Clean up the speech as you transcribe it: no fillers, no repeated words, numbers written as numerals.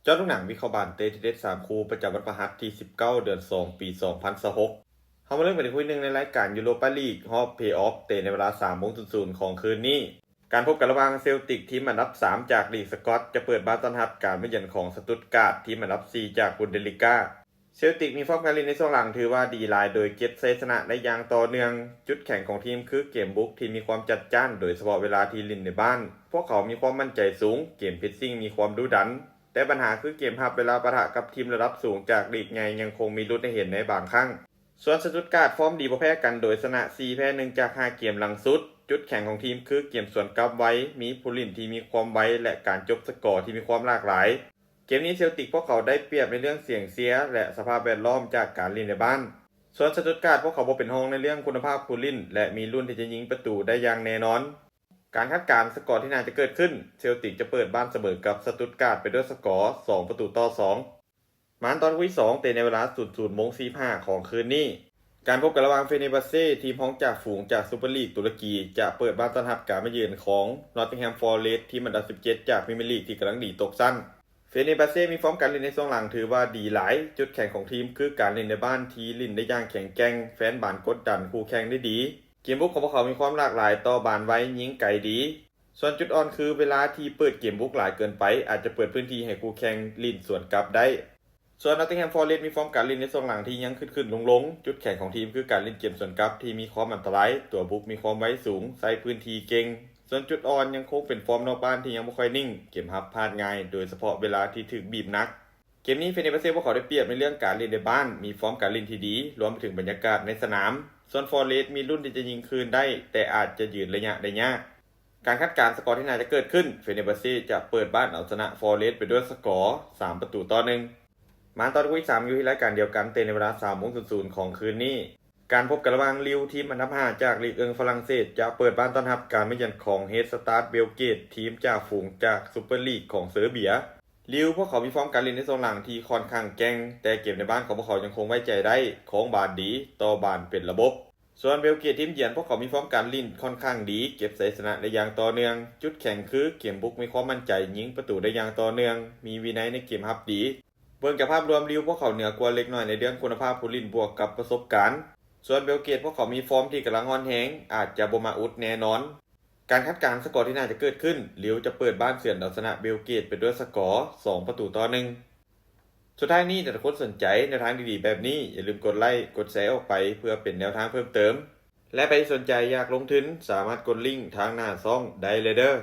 เจ้าลูกหนังวิเคราะห์บานเตทีเด็ด3คู่ประจำวันพฤหัสที่19เดือน2ปี2026เขามาเริ่มกันในคู่หนึ่งในรายการยูโรปาลีกรอบเพลย์ออฟเตะในเวลา3:00ของคืนนี้การพบกันระหว่างเซลติกทีมอันดับ3จากลีกสกอตจะเปิดบ้านต้อนรับการมาเยือนของสตุตการ์ดทีมอันดับ4จากบุนเดสลิก้าเซลติกมีฟอร์มการเล่นในช่วงหลังถือว่าดีหลายโดยเก็บชัยชนะได้อย่างต่อเนื่องจุดแข็งของทีมคือเกมบุกที่มีความจัดจ้านโดยเฉพาะเวลาที่เล่นในบ้านพวกเขามีความมั่นใจสูงเกมเพรสซิ่งมีความดุดันแต่ปัญหาคือเกมรับเวลาปะทะกับทีมระดับสูงจากลีกไงยังคงมีลุ้นให้เห็นในบางครั้งส่วนสตุตการ์ดฟอร์มดีบ่แพ้กันโดยชนะ4แพ้1จาก5เกมหลังสุดจุดแข็งของทีมคือเกมสวนกลับไว้มีผู้เล่นที่มีความไวและการจบสกอร์ที่มีความหลากหลายเกมนี้เซลติกพวกเขาได้เปรียบในเรื่องเสียงเสียและสภาพแวดล้อมจากการเล่นในบ้านส่วนสตุตการ์ดพวกเขาบ่เป็นรองในเรื่องคุณภาพผู้เล่นและมีรุ่นที่จะยิงประตูได้อย่างแน่นอนการคาดการณ์สกอร์ที่น่าจะเกิดขึ้นเซลติกจะเปิดบ้านเสมอกับสตุตการ์ดไปด้วยสกอร์2-2มานตอนที่2เตะในเวลา 00:45 ของคืนนี้การพบกันระหว่างเฟเนร์บัสเซ่ทีมพ้องจากฝูงจากซูเปอร์ลีกตุรกีจะเปิดบ้านต้อนรับการมาเยือนของนอตติงแฮมฟอร์เรสต์ทีมอันดับ17จากพรีเมียร์ลีกที่กำลังดีตกชั้นเฟเนร์บัสเซ่มีฟอร์มการเล่นในช่วงหลังถือว่าดีหลายจุดแข็งของทีมคือการเล่นในบ้านที่เล่นได้อย่างแข็งแกร่งแฟนบานกดดันคู่แข่งได้ดีเกมบุกของพวกเขามีความหลากหลายต่อบานไว้ยิงไกลดีส่วนจุดอ่อนคือเวลาที่เปิดเกมบุกหลายเกินไปอาจจะเปิดพื้นที่ให้คู่แข่งลิ่นสวนกลับได้ส่วนนอตติงแฮมฟอร์เรสต์มีฟอร์มการเล่นในช่วงหลังที่ยังขึ้นๆลงๆจุดแข็งของทีมคือการเล่นเกมสวนกลับที่มีความอันตรายตัวบุกมีความไวสูงใช้พื้นที่เก่งส่วนจุดอ่อนยังคงเป็นฟอร์มนอกบ้านที่ยังไม่ค่อยนิ่งเกมรับพลาดง่ายโดยเฉพาะเวลาที่ถูกบีบหนักเกมนี้เฟเนร์บัสเซ่พวกเขาได้เปรียบในเรื่องการเล่นในบ้านมีฟอร์มการเล่นที่ดีรวมไปถึงบรรยากาศในสนามส่วนฟอร์เรสต์มีรุ่นที่จะยิงคืนได้แต่อาจจะยืนระยะได้ยากการคาดการณ์สกอร์ที่น่าจะเกิดขึ้นเฟเนร์บัสเซ่จะเปิดบ้านเอาชนะฟอร์เรสต์ไปด้วยสกอร์3-1มาตอนที่3อยู่ที่รายการเดียวกันเตะในเวลา3:00ของคืนนี้การพบกันระหว่างลิวทีมอันดับ5จากลีกฝรั่งเศสจะเปิดบ้านต้อนรับการมาเยือนของเฮดสตาร์ทเบลเกตทีมจากฝูงจากซูเปอร์ลีกของเซอร์เบียลิวพวกเขามีฟอร์มการเล่นในโซนหลังที่ค่อนข้างแกร่งแต่เกมในบ้านของพวกเขายังคงไว้ใจได้ของบานดีต่อบานเป็นระบบส่วนเบลเกตทีมเยือนพวกเขามีฟอร์มการเล่นค่อนข้างดีเก็บชัยชนะได้อย่างต่อเนื่องจุดแข็งคือเกมบุกมีความมั่นใจยิงประตูได้อย่างต่อเนื่องมีวินัยในเกมรับดีเบิ่งจากภาพรวมลิวพวกเขาเหนือกว่าเล็กน้อยในเรื่องคุณภาพผู้เล่นบวกกับประสบการณ์ส่วนเบลเกตพวกเขามีฟอร์มที่กำลังฮอนแฮงอาจจะบ่มาอุดแน่นอนการคาดการณ์สกอร์ที่น่าจะเกิดขึ้นลิวจะเปิดบ้านเสือนเอาชนะเบลเกตไปด้วยสกอร์2-1สุดท้ายนี้ถ้าทุกคนสนใจแนวทางดีๆแบบนี้อย่าลืมกดไลค์กดแชร์ออกไปเพื่อเป็นแนวทางเพิ่มเติมและใครสนใจอยากลงทุนสามารถกดลิงก์ทางหน้าช่องได้เลยเด้อ